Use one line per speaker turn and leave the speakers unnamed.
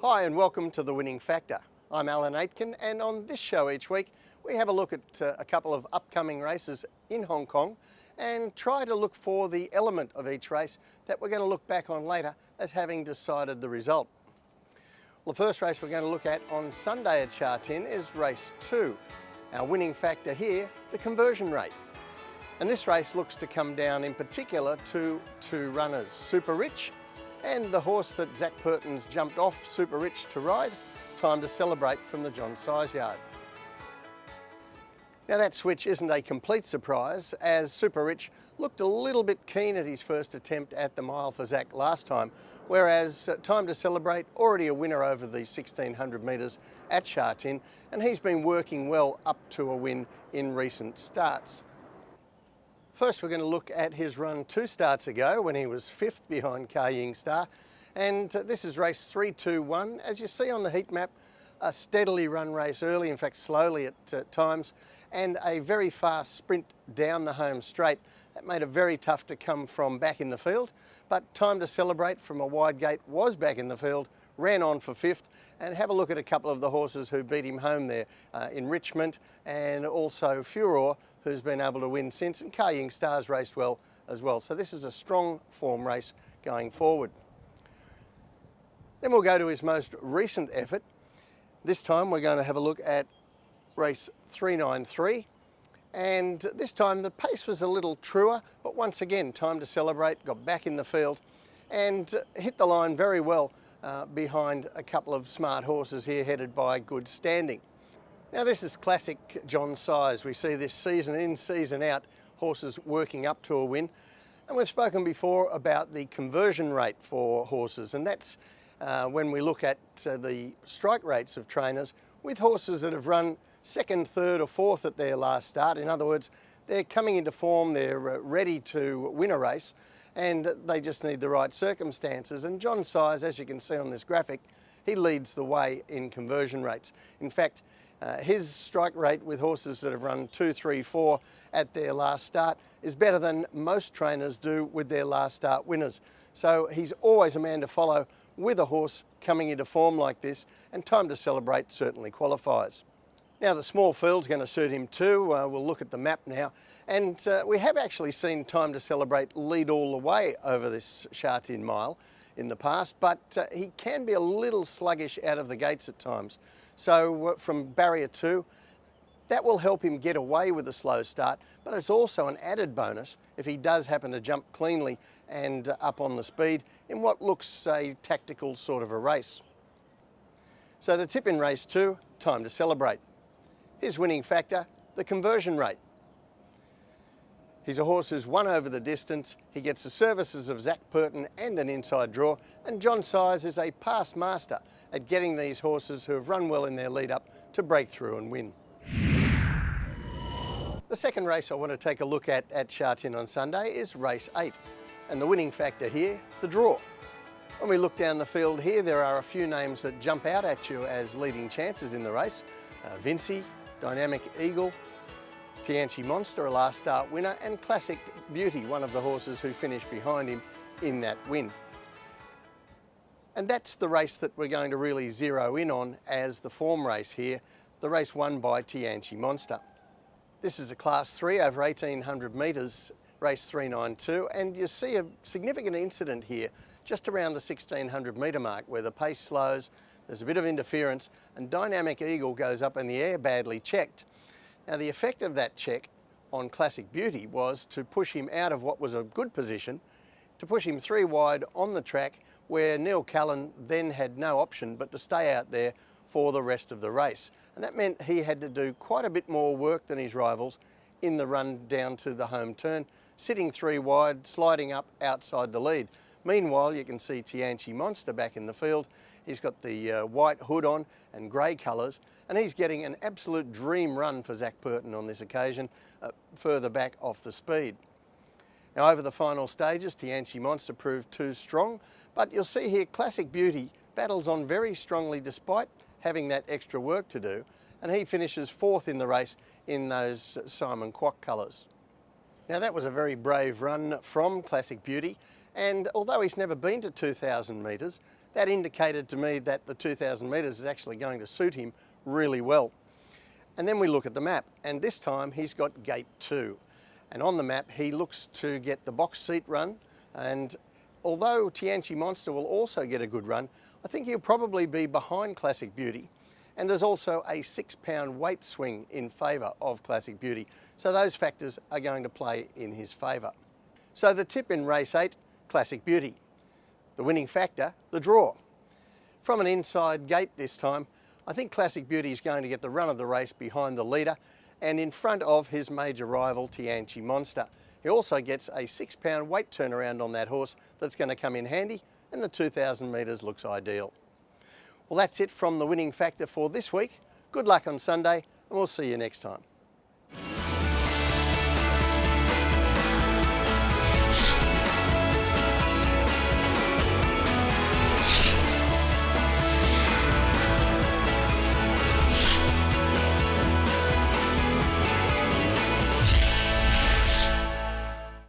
Hi and welcome to The Winning Factor. I'm Aitken, and on this show each week we have a look at a couple of upcoming races in Hong Kong and try to look for the element of each race that we're going to look back on later as having decided the result. Well, the first race we're going to look at on Sunday at Sha Tin is race 2. Our winning factor here, the conversion rate. And this race looks to come down in particular to two runners, Super Rich and the horse that Zach Purton's jumped off Super Rich to ride, Time to Celebrate from the John Size yard. Now that switch isn't a complete surprise, as Super Rich looked a little bit keen at his first attempt at the mile for Zach last time, whereas Time to Celebrate, already a winner over the 1600 metres at Sha Tin, and he's been working well up to a win in recent starts. First we're going to look at his run 2 starts ago when he was 5th behind Ka Ying Star, and this is race 3-2-1. As you see on the heat map, a steadily run race early, in fact slowly at times, and a very fast sprint down the home straight. That made it very tough to come from back in the field, but Time to Celebrate from a wide gate was back in the field, ran on for 5th, and have a look at a couple of the horses who beat him home there, Enrichment and also Furor, who's been able to win since, and Ka Ying Star's raced well as well. So this is a strong form race going forward. Then we'll go to his most recent effort. This time we're going to have a look at race 393, and this time the pace was a little truer, but once again Time to Celebrate got back in the field and hit the line very well behind a couple of smart horses here headed by Good Standing. Now this is classic John Size. We see this season in, season out, horses working up to a win, and we've spoken before about the conversion rate for horses, and that's when we look at the strike rates of trainers with horses that have run 2nd, 3rd or 4th at their last start. In other words, they're coming into form, they're ready to win a race, and they just need the right circumstances. And John Size, as you can see on this graphic, he leads the way in conversion rates. In fact, his strike rate with horses that have run 2, 3, 4 at their last start is better than most trainers do with their last start winners. So he's always a man to follow with a horse coming into form like this, and Time to Celebrate certainly qualifies. Now the small field's going to suit him too. We'll look at the map now, and we have actually seen Time to Celebrate lead all the way over this Sha Tin mile in the past, but he can be a little sluggish out of the gates at times. So from barrier 2, that will help him get away with a slow start, but it's also an added bonus if he does happen to jump cleanly and up on the speed in what looks a tactical sort of a race. So the tip in race 2, Time to Celebrate. His winning factor, the conversion rate. He's a horse who's won over the distance. He gets the services of Zach Purton and an inside draw, and John Size is a past master at getting these horses who have run well in their lead up to break through and win. The second race I want to take a look at Sha Tin on Sunday is race 8, and the winning factor here, the draw. When we look down the field here, there are a few names that jump out at you as leading chances in the race. Vinci, Dynamic Eagle, Tianchi Monster, a last start winner, and Classic Beauty, one of the horses who finished behind him in that win. And that's the race that we're going to really zero in on as the form race here, the race won by Tianchi Monster. This is a Class 3 over 1800 metres, race 392, and you see a significant incident here just around the 1600 metre mark where the pace slows, there's a bit of interference, and Dynamic Eagle goes up in the air badly checked. Now the effect of that check on Classic Beauty was to push him out of what was a good position, to push him 3 wide on the track where Neil Callan then had no option but to stay out there for the rest of the race. And that meant he had to do quite a bit more work than his rivals in the run down to the home turn, sitting 3 wide, sliding up outside the lead. Meanwhile, you can see Tianchi Monster back in the field. He's got the white hood on and grey colours, and he's getting an absolute dream run for Zach Purton on this occasion, further back off the speed. Now over the final stages, Tianchi Monster proved too strong, but you'll see here Classic Beauty battles on very strongly despite having that extra work to do, and he finishes 4th in the race in those Simon Kwok colours. Now that was a very brave run from Classic Beauty, and although he's never been to 2,000 metres, that indicated to me that the 2,000 metres is actually going to suit him really well. And then we look at the map, and this time he's got gate 2. And on the map he looks to get the box seat run, and although Tianchi Monster will also get a good run, I think he'll probably be behind Classic Beauty. And there's also a 6-pound weight swing in favour of Classic Beauty, so those factors are going to play in his favour. So the tip in race 8, Classic Beauty. The winning factor, the draw. From an inside gate this time, I think Classic Beauty is going to get the run of the race behind the leader and in front of his major rival Tianchi Monster. He also gets a 6-pound weight turnaround on that horse that's going to come in handy, and the 2,000 metres looks ideal. Well, that's it from the winning factor for this week. Good luck on Sunday, and we'll see you next time.